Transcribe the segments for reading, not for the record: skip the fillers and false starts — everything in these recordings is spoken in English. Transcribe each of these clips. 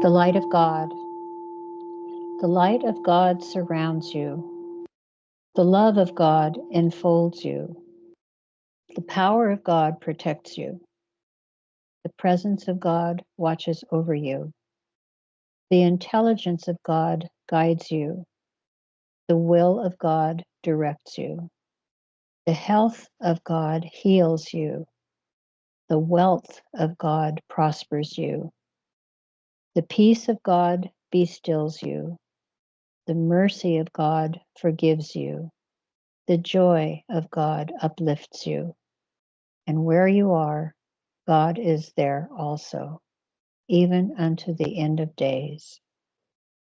The light of God. The light of God surrounds you. The love of God enfolds you. The power of God protects you. The presence of God watches over you. The intelligence of God guides you. The will of God directs you. The health of God heals you. The wealth of God prospers you. The peace of God bestills you. The mercy of God forgives you. The joy of God uplifts you. And where you are, God is there also, even unto the end of days.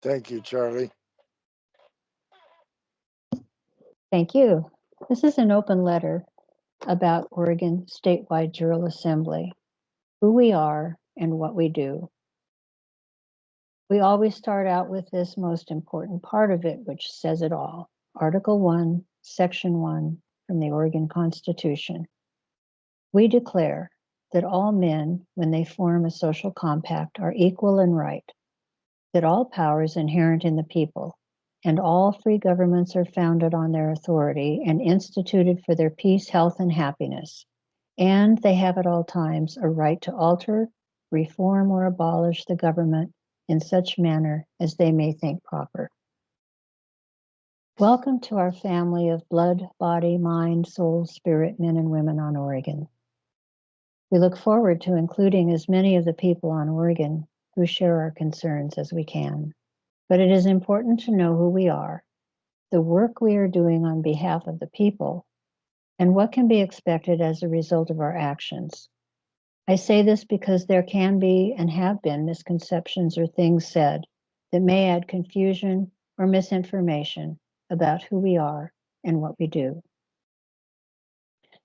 Thank you, Charlie. Thank you. This is an open letter about Oregon Statewide Jural Assembly, who we are and what we do. We always start out with this most important part of it, which says it all. Article 1, Section 1 from the Oregon Constitution. We declare that all men, when they form a social compact, are equal in right, that all power is inherent in the people, and all free governments are founded on their authority and instituted for their peace, health, and happiness, and they have at all times a right to alter, reform, or abolish the government in such manner as they may think proper. Welcome to our family of blood, body, mind, soul, spirit men and women on Oregon. We look forward to including as many of the people on Oregon who share our concerns as we can. But it is important to know who we are, the work we are doing on behalf of the people, and what can be expected as a result of our actions. I say this because there can be and have been misconceptions or things said that may add confusion or misinformation about who we are and what we do.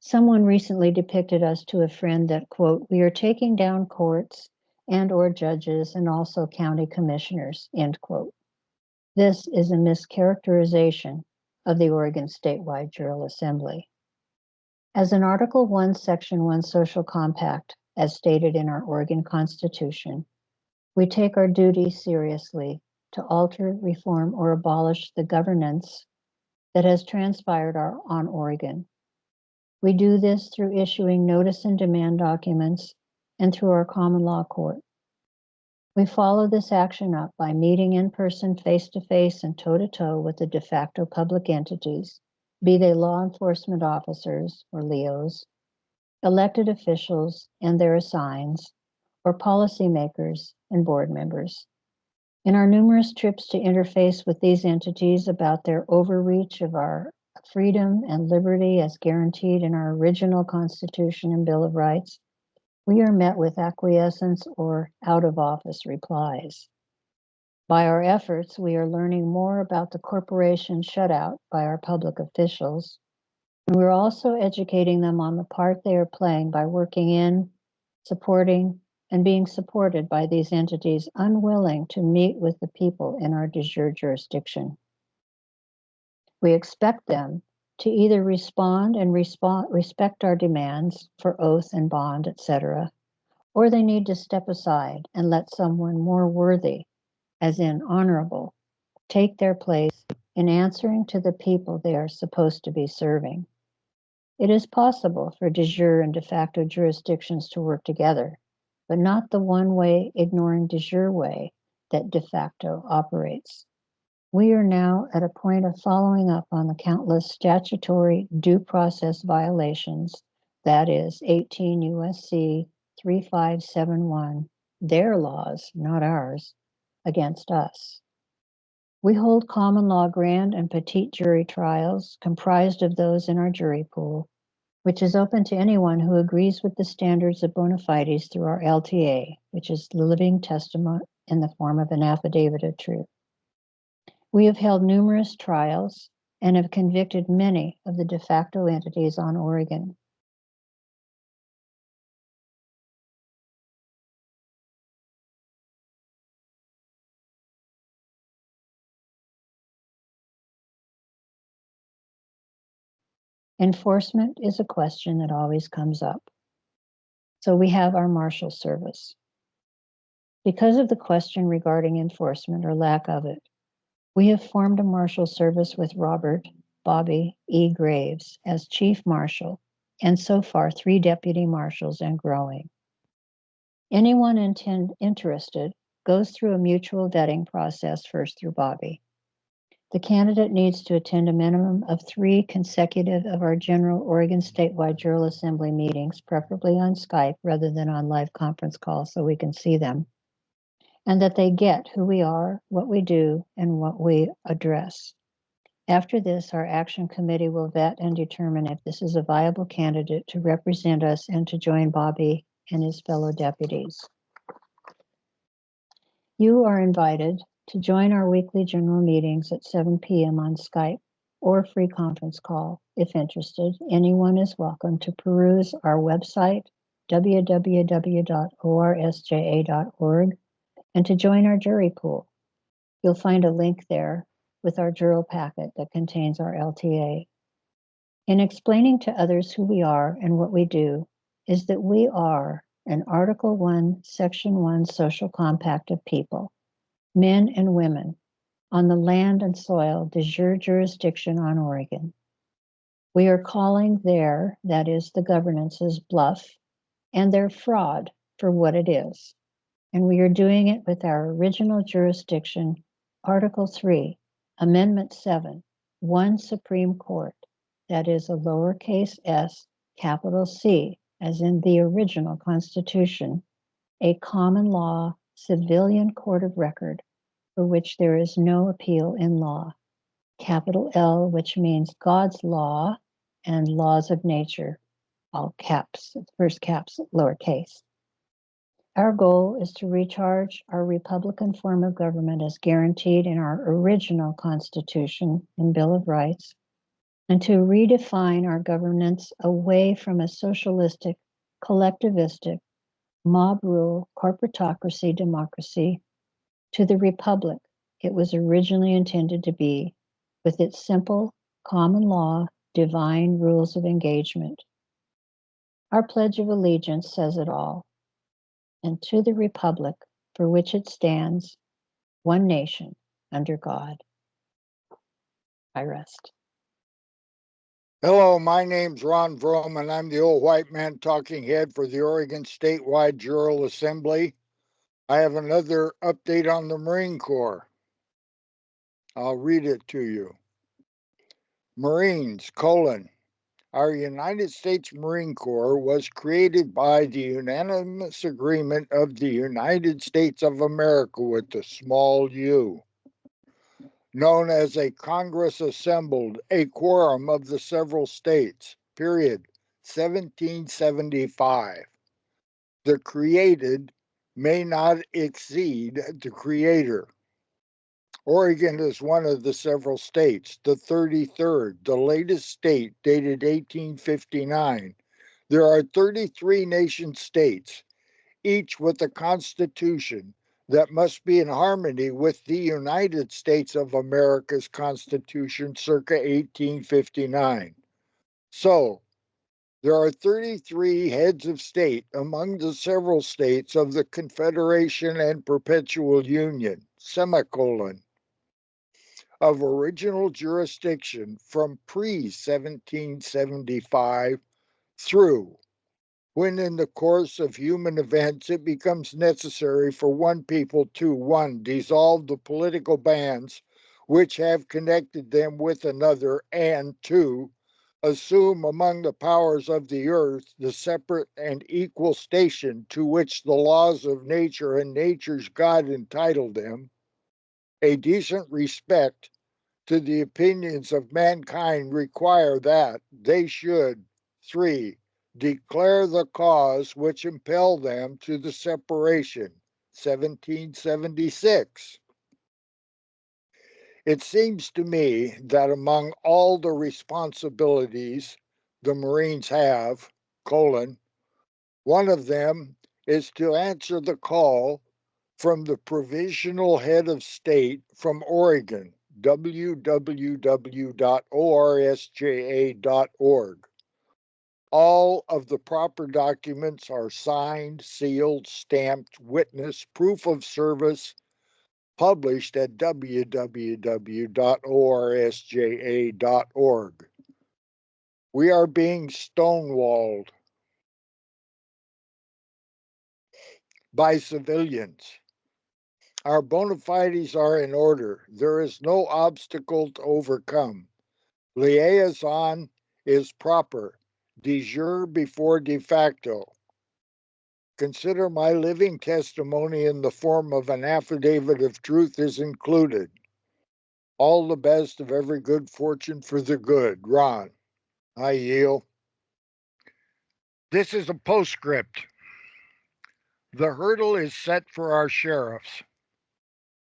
Someone recently depicted us to a friend that, quote, we are taking down courts and or judges and also county commissioners, end quote. This is a mischaracterization of the Oregon Statewide Jural Assembly. As an Article 1, Section 1 social compact, as stated in our Oregon Constitution, we take our duty seriously to alter, reform, or abolish the governance that has transpired on Oregon. We do this through issuing notice and demand documents and through our common law court. We follow this action up by meeting in person, face-to-face, and toe-to-toe with the de facto public entities, be they law enforcement officers, or LEOs, elected officials and their assigns, or policymakers and board members. In our numerous trips to interface with these entities about their overreach of our freedom and liberty as guaranteed in our original Constitution and Bill of Rights, we are met with acquiescence or out-of-office replies. By our efforts, we are learning more about the corporation shut out by our public officials, and we're also educating them on the part they are playing by working in, supporting, and being supported by these entities unwilling to meet with the people in our de jure jurisdiction. We expect them to either respond and respect our demands for oath and bond, etc., or they need to step aside and let someone more worthy, as in honorable, take their place in answering to the people they are supposed to be serving. It is possible for de jure and de facto jurisdictions to work together, but not the one-way, ignoring de jure way that de facto operates. We are now at a point of following up on the countless statutory due process violations, that is 18 U.S.C. 3571, their laws, not ours, against us. We hold common law grand and petite jury trials comprised of those in our jury pool, which is open to anyone who agrees with the standards of bona fides through our LTA, which is living testimony in the form of an affidavit of truth. We have held numerous trials and have convicted many of the de facto entities on Oregon. Enforcement is a question that always comes up. So we have our marshal service. Because of the question regarding enforcement or lack of it, we have formed a marshal service with Robert Bobby E. Graves as chief marshal, and so far 3 deputy marshals and growing. Anyone interested goes through a mutual vetting process first through Bobby. The candidate needs to attend a minimum of 3 consecutive of our general Oregon Statewide Jural Assembly meetings, preferably on Skype rather than on live conference calls so we can see them, and that they get who we are, what we do, and what we address. After this, our action committee will vet and determine if this is a viable candidate to represent us and to join Bobby and his fellow deputies. You are invited to join our weekly general meetings at 7 p.m. on Skype or free conference call. If interested, anyone is welcome to peruse our website, www.orsja.org, and to join our jury pool. You'll find a link there with our Jural packet that contains our LTA. In explaining to others who we are and what we do is that we are an Article 1, Section 1 social compact of people, men and women, on the land and soil de jure jurisdiction on Oregon. We are calling their, that is the governance's, bluff and their fraud for what it is. And we are doing it with our original jurisdiction, Article 3, Amendment 7, one Supreme Court, that is a lowercase s, capital C, as in the original Constitution, a common law civilian court of record for which there is no appeal in law, capital L, which means God's law and laws of nature, all caps, first caps, lowercase. Our goal is to recharge our Republican form of government as guaranteed in our original Constitution and Bill of Rights, and to redefine our governance away from a socialistic, collectivistic, mob rule, corporatocracy democracy to the republic it was originally intended to be, with its simple, common law, divine rules of engagement. Our Pledge of Allegiance says it all. And to the republic for which it stands, one nation, under God. I rest. Hello, my name's Ron Vroom, and I'm the old white man talking head for the Oregon Statewide Jural Assembly. I have another update on the Marine Corps. I'll read it to you. Marines, our United States Marine Corps was created by the unanimous agreement of the United States of America with a small u, known as a Congress assembled, a quorum of the several states, period, 1775. The created may not exceed the creator. Oregon is one of the several states, the 33rd, the latest state dated 1859. There are 33 nation states, each with a constitution that must be in harmony with the United States of America's Constitution circa 1859. So, there are 33 heads of state among the several states of the Confederation and Perpetual Union, of original jurisdiction from pre-1775 through when in the course of human events it becomes necessary for one people to, 1, dissolve the political bands which have connected them with another, and 2, assume among the powers of the earth the separate and equal station to which the laws of nature and nature's God entitled them, a decent respect to the opinions of mankind require that they should, 3, declare the cause which impelled them to the separation, 1776. It seems to me that among all the responsibilities the Marines have, one of them is to answer the call from the provisional head of state from Oregon, www.orsja.org, All of the proper documents are signed, sealed, stamped, witnessed, proof of service, published at www.orsja.org. We are being stonewalled by civilians. Our bona fides are in order. There is no obstacle to overcome. Liaison is proper. De jure before de facto. Consider my living testimony in the form of an affidavit of truth is included. All the best of every good fortune for the good. Ron. I yield. This is a postscript. The hurdle is set for our sheriffs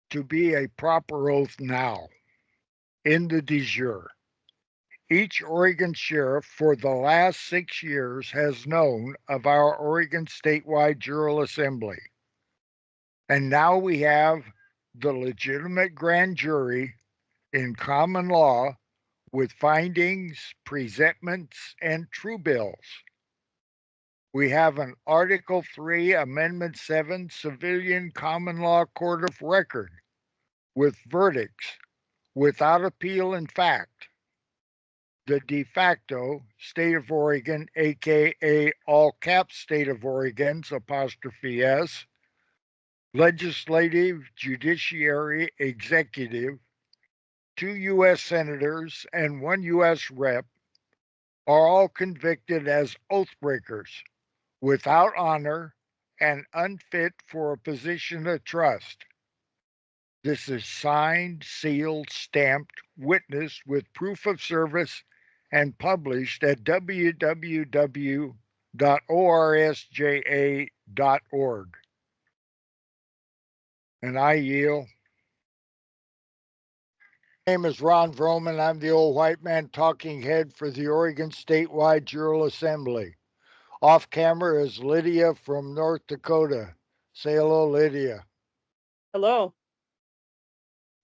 to be a proper oath now in the de jure. Each Oregon sheriff for the last 6 years has known of our Oregon Statewide Jural Assembly. And now we have the legitimate grand jury in common law with findings, presentments, and true bills. We have an Article 3, Amendment 7 Civilian Common Law Court of Record with verdicts without appeal in fact. The de facto state of Oregon, aka all caps state of Oregon's apostrophe S, legislative, judiciary, executive, 2 U.S. senators, and 1 U.S. rep are all convicted as oath breakers without honor and unfit for a position of trust. This is signed, sealed, stamped, witnessed with proof of service, and published at www.orsja.org. And I yield. My name is Ron Vroman. I'm the old white man talking head for the Oregon Statewide Jural Assembly. Off camera is Lydia from North Dakota. Say hello, Lydia. Hello.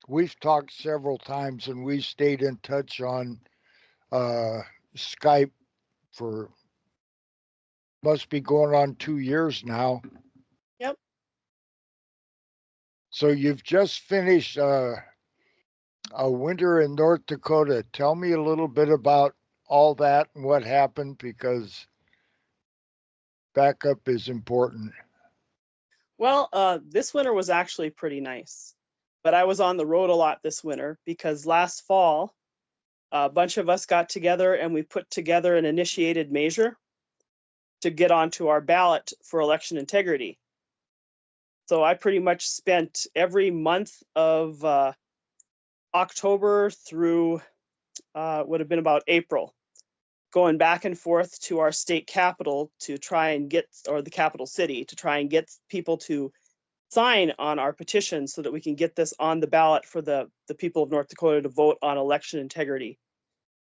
We've talked several times and we stayed in touch on Skype for must be going on 2 years now. Yep. So you've just finished a winter in North Dakota. Tell me a little bit about all that and what happened, because backup is important. Well, this winter was actually pretty nice, but I was on the road a lot this winter because last fall, a bunch of us got together and we put together an initiated measure to get onto our ballot for election integrity. So I pretty much spent every month of October through would have been about April, going back and forth to our state capital to try and get, or the capital city, to try and get people to sign on our petition so that we can get this on the ballot for the people of North Dakota to vote on election integrity,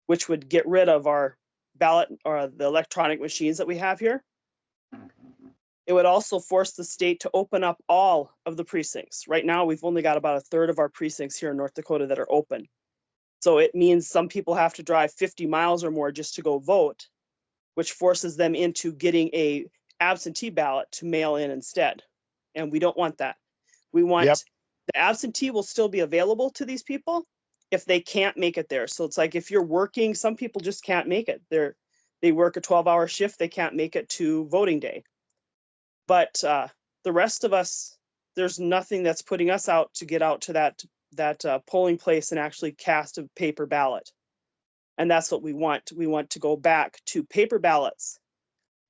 which would get rid of our ballot or the electronic machines that we have here. It would also force the state to open up all of the precincts. Right now, we've only got about a third of our precincts here in North Dakota that are open. So it means some people have to drive 50 miles or more just to go vote, which forces them into getting a absentee ballot to mail in instead. And we don't want that. We want the absentee will still be available to these people if they can't make it there. So it's like if you're working, some people just can't make it. They work a 12-hour shift, they can't make it to voting day. But the rest of us, there's nothing that's putting us out to get out to that polling place and actually cast a paper ballot. And that's what we want. We want to go back to paper ballots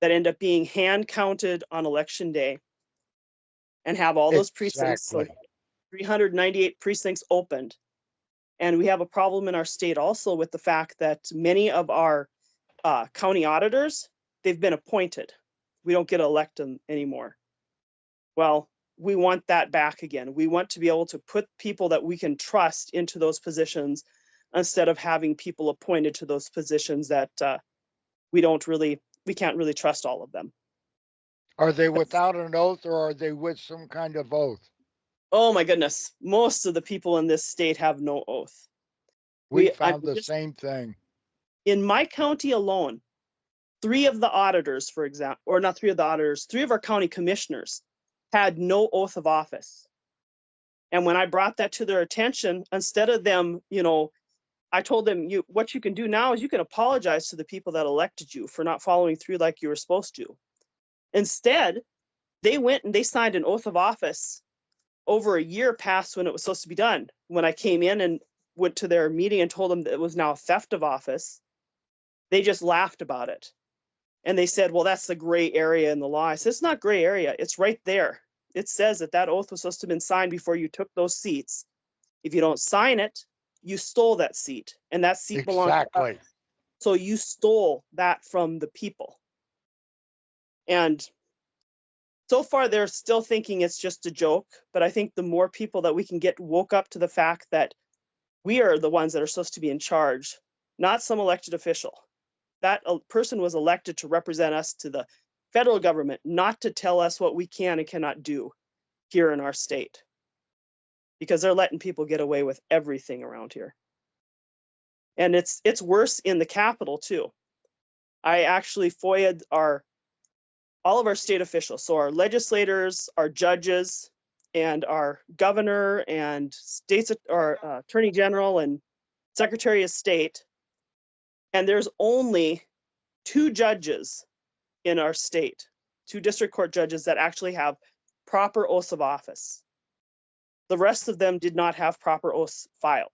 that end up being hand counted on election day and have all those precincts, so 398 precincts opened. And we have a problem in our state also with the fact that many of our county auditors, they've been appointed. We don't get to elect them anymore. Well, we want that back again. We want to be able to put people that we can trust into those positions instead of having people appointed to those positions that we can't really trust all of them. Are they without an oath or are they with some kind of oath? Oh my goodness. Most of the people in this state have no oath. We found the same thing. In my county alone, three of the auditors, for example, or not three of the auditors, three of our county commissioners had no oath of office. And when I brought that to their attention, instead of them, I told them, what you can do now is you can apologize to the people that elected you for not following through like you were supposed to. Instead, they went and they signed an oath of office over a year past when it was supposed to be done. When I came in and went to their meeting and told them that it was now a theft of office, they just laughed about it. And they said, well, that's the gray area in the law. I said, it's not gray area. It's right there. It says that that oath was supposed to have been signed before you took those seats. If you don't sign it, you stole that seat, and that seat belongs to us. Exactly. So you stole that from the people. And so far, they're still thinking it's just a joke. But I think the more people that we can get woke up to the fact that we are the ones that are supposed to be in charge, not some elected official. That person was elected to represent us to the federal government, not to tell us what we can and cannot do here in our state. Because they're letting people get away with everything around here. And it's worse in the capital too. I actually FOIA'd all of our state officials, so our legislators, our judges, and our governor and our attorney general and secretary of state. And there's only 2 judges in our state, 2 district court judges that actually have proper oaths of office. The rest of them did not have proper oaths filed.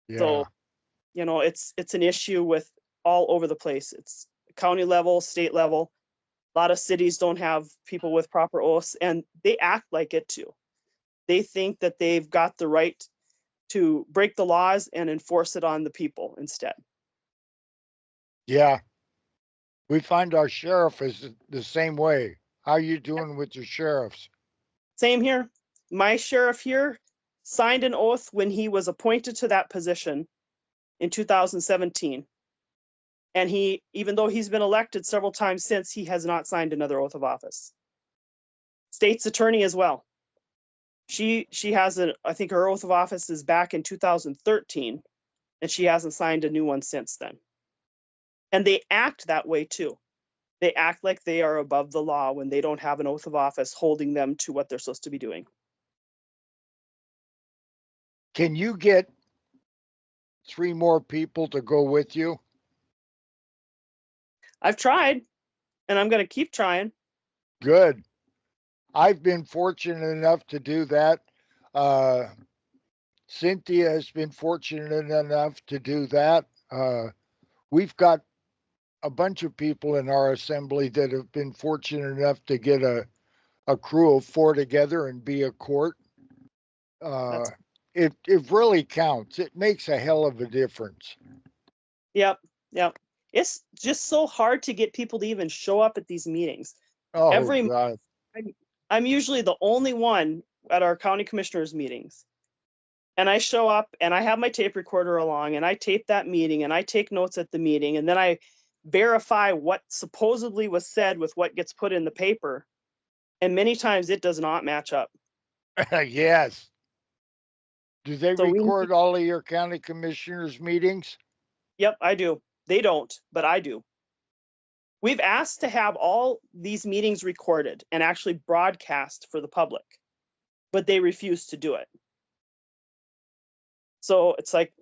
Yeah. So, it's an issue with all over the place. It's county level, state level. A lot of cities don't have people with proper oaths, and they act like it too. They think that they've got the right to break the laws and enforce it on the people instead. Yeah. We find our sheriff is the same way. How you doing with your sheriffs? Same here. My sheriff here signed an oath when he was appointed to that position in 2017. And even though he's been elected several times since, he has not signed another oath of office. State's attorney as well. She has I think her oath of office is back in 2013, and she hasn't signed a new one since then. And they act that way too. They act like they are above the law when they don't have an oath of office holding them to what they're supposed to be doing. Can you get 3 more people to go with you? I've tried, and I'm going to keep trying. Good. I've been fortunate enough to do that. Cynthia has been fortunate enough to do that. We've got a bunch of people in our assembly that have been fortunate enough to get a crew of 4 together and be a court. It really counts. It makes a hell of a difference. Yep. It's just so hard to get people to even show up at these meetings. Oh, Every God. I'm usually the only one at our county commissioners meetings. And I show up and I have my tape recorder along and I tape that meeting and I take notes at the meeting and then I verify what supposedly was said with what gets put in the paper. And many times it does not match up. Yes. Do they So record all of your county commissioners meetings? Yep, I do. They don't, but I do. We've asked to have all these meetings recorded and actually broadcast for the public, but they refuse to do it. So it's like,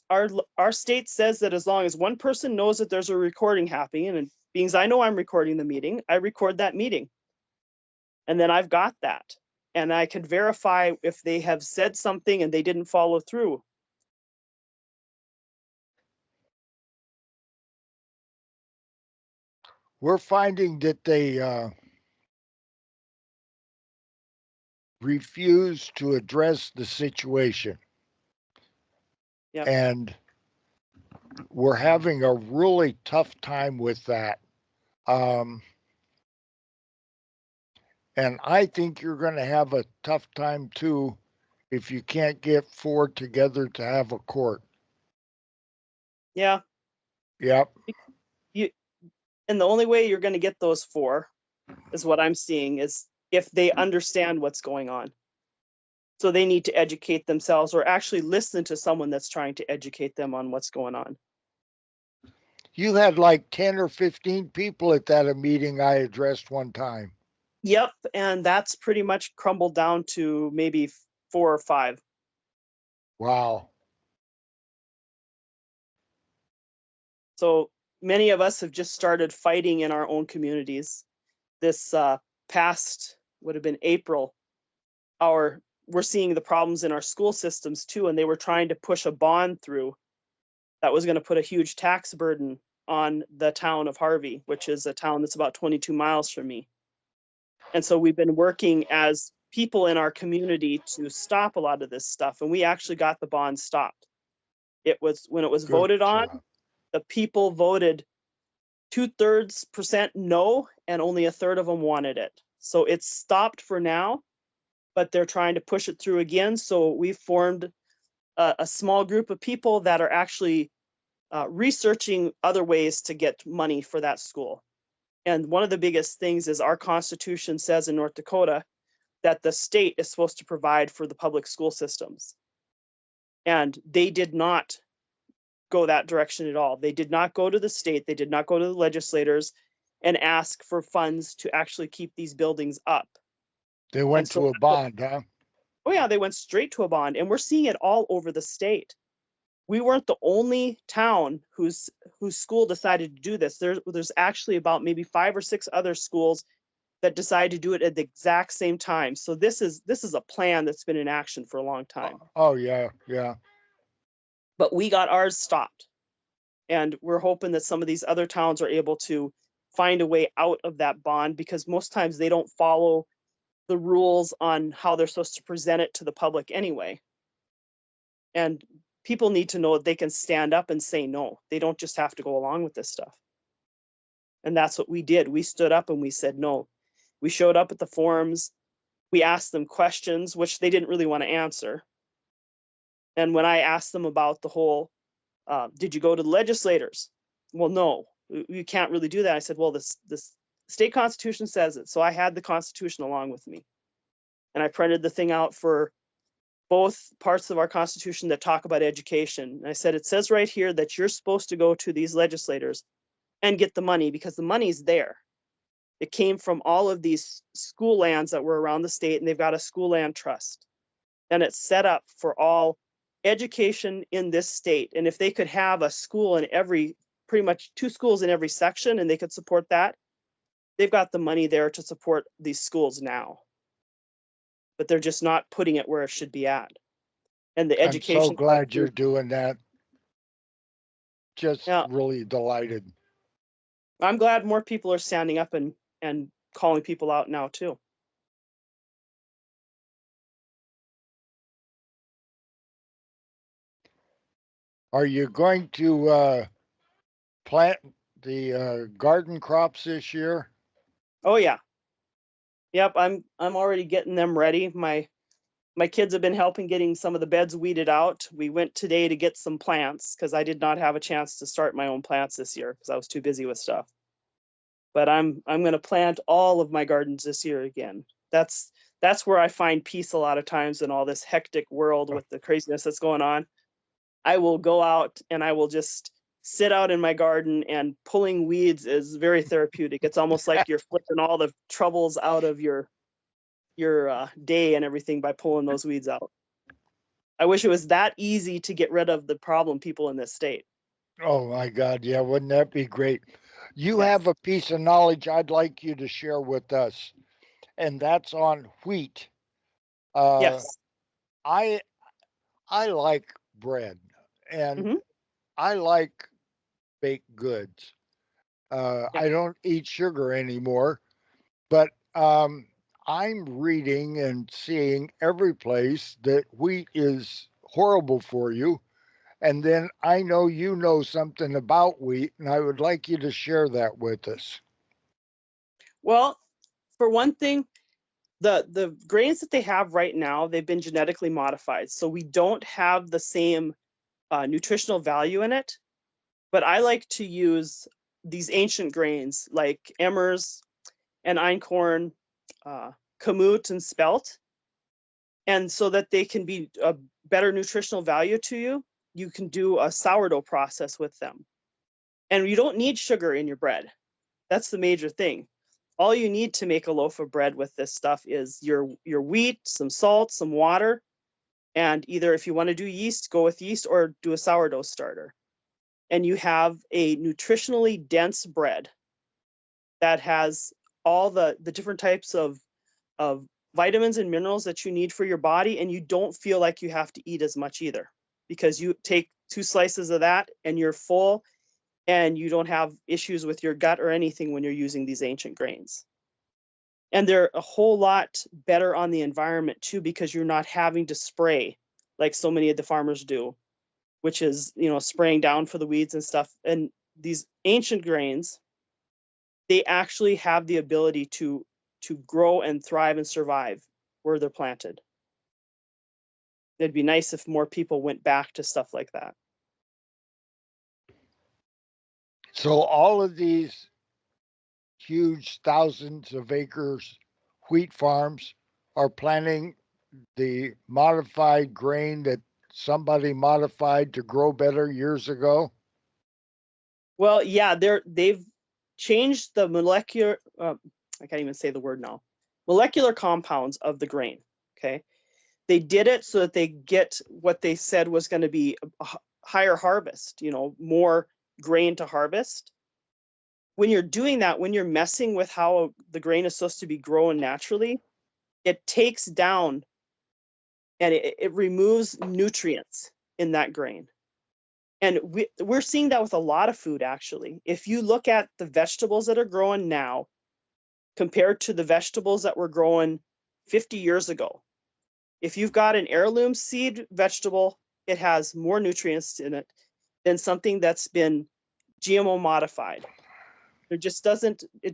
our state says that as long as one person knows that there's a recording happening, and being as I know I'm recording the meeting, I record that meeting. And then I've got that. And I can verify if they have said something and they didn't follow through. We're finding that they refuse to address the situation. Yep. And we're having a really tough time with that. And I think you're going to have a tough time too if you can't get 4 together to have a court. Yeah. Yep. And the only way you're going to get those 4 is what I'm seeing is if they understand what's going on. So they need to educate themselves or actually listen to someone that's trying to educate them on what's going on. You had like 10 or 15 people at that meeting I addressed one time. Yep, and that's pretty much crumbled down to maybe 4 or 5. Wow. So many of us have just started fighting in our own communities. This past would have been April. We're seeing the problems in our school systems too, and they were trying to push a bond through that was going to put a huge tax burden on the town of Harvey, which is a town that's about 22 miles from me. And so we've been working as people in our community to stop a lot of this stuff, and we actually got the bond stopped. It was when it was Good voted on, job. the people voted 2/3% no, and only a third of them wanted it. So it's stopped for now, but they're trying to push it through again. So we formed a small group of people that are actually researching other ways to get money for that school. And one of the biggest things is our Constitution says in North Dakota that the state is supposed to provide for the public school systems. And they did not go that direction at all. They did not go to the state, they did not go to the legislators and ask for funds to actually keep these buildings up. They And went so, to a bond, huh? oh yeah, they went straight to a bond, and we're seeing it all over the state. We weren't the only town whose school decided to do this. There's actually about maybe 5 or 6 other schools that decided to do it at the exact same time. So this is a plan that's been in action for a long time. Oh, yeah, yeah. But we got ours stopped. And we're hoping that some of these other towns are able to find a way out of that bond, because most times they don't follow the rules on how they're supposed to present it to the public anyway. And people need to know that they can stand up and say no. They don't just have to go along with this stuff. And that's what we did. We stood up and we said no. We showed up at the forums. We asked them questions, which they didn't really want to answer. And when I asked them about the whole, did you go to the legislators? Well, no, you can't really do that. I said, well, this state constitution says it. So I had the Constitution along with me. And I printed the thing out for both parts of our Constitution that talk about education. And I said, it says right here that you're supposed to go to these legislators and get the money, because the money's there. It came from all of these school lands that were around the state, and they've got a school land trust. And it's set up for all education in this state. And if they could have a school in pretty much 2 schools in every section, and they could support that, they've got the money there to support these schools now. But they're just not putting it where it should be at. And the I'm so education part, glad you're doing that. Just yeah, really delighted. I'm glad more people are standing up and calling people out now too. Are you going to plant the garden crops this year? Oh yeah. Yep, I'm already getting them ready. My kids have been helping getting some of the beds weeded out. We went today to get some plants because I did not have a chance to start my own plants this year because I was too busy with stuff. But I'm going to plant all of my gardens this year again. That's where I find peace a lot of times in all this hectic world with the craziness that's going on. I will go out and I will just sit out in my garden, and pulling weeds is very therapeutic. It's almost like you're flipping all the troubles out of your day and everything by pulling those weeds out. I wish it was that easy to get rid of the problem people in this state. Oh my God, yeah, wouldn't that be great? You Yes. have a piece of knowledge I'd like you to share with us, and that's on wheat. Uh, Yes. I I like bread, and Hmm. I like baked goods. Yeah. I don't eat sugar anymore, but I'm reading and seeing every place that wheat is horrible for you. And then I know you know something about wheat, and I would like you to share that with us. Well, for one thing, the grains that they have right now, they've been genetically modified, so we don't have the same nutritional value in it. But I like to use these ancient grains like emmers and einkorn, uh, kamut and spelt, and so that they can be a better nutritional value to you, you can do a sourdough process with them. And you don't need sugar in your bread. That's the major thing. All you need to make a loaf of bread with this stuff is your wheat, some salt, some water, and either if you want to do yeast, go with yeast or do a sourdough starter. And you have a nutritionally dense bread that has all the different types of vitamins and minerals that you need for your body, and you don't feel like you have to eat as much either, because you take 2 slices of that and you're full, and you don't have issues with your gut or anything when you're using these ancient grains. And they're a whole lot better on the environment too, because you're not having to spray like so many of the farmers do, which is, spraying down for the weeds and stuff. And these ancient grains, they actually have the ability to grow and thrive and survive where they're planted. It'd be nice if more people went back to stuff like that. So all of these huge thousands of acres wheat farms are planting the modified grain that somebody modified to grow better years ago? Well, yeah, they've changed the molecular, I can't even say the word now, molecular compounds of the grain, okay? They did it so that they get what they said was going to be a higher harvest, more grain to harvest. When you're doing that, when you're messing with how the grain is supposed to be growing naturally, it takes down and it removes nutrients in that grain. And we're seeing that with a lot of food, actually. If you look at the vegetables that are growing now compared to the vegetables that were growing 50 years ago, if you've got an heirloom seed vegetable, it has more nutrients in it than something that's been GMO modified. It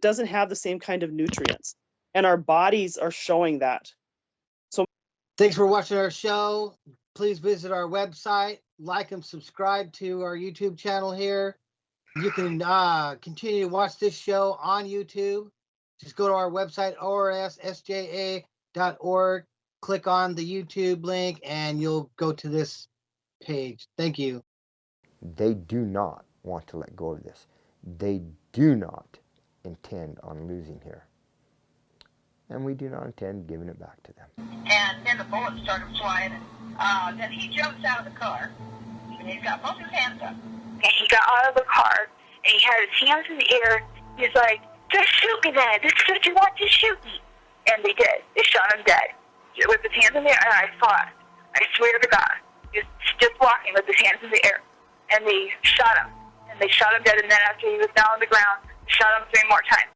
doesn't have the same kind of nutrients. And our bodies are showing that. So thanks for watching our show. Please visit our website, like and subscribe to our YouTube channel here. You can continue to watch this show on YouTube. Just go to our website, orssja.org, click on the YouTube link, and you'll go to this page. Thank you. They do not want to let go of this. They do not intend on losing here. And we do not intend giving it back to them. And then the bullets started flying. Then he jumps out of the car, and he's got both his hands up. And he got out of the car, and he had his hands in the air. He's like, just shoot me then. This is what you want, to shoot me. And they did. They shot him dead. With his hands in the air, and I saw it. I swear to God. He was just walking with his hands in the air. And they shot him. And they shot him dead, and then after he was down on the ground, they shot him 3 more times.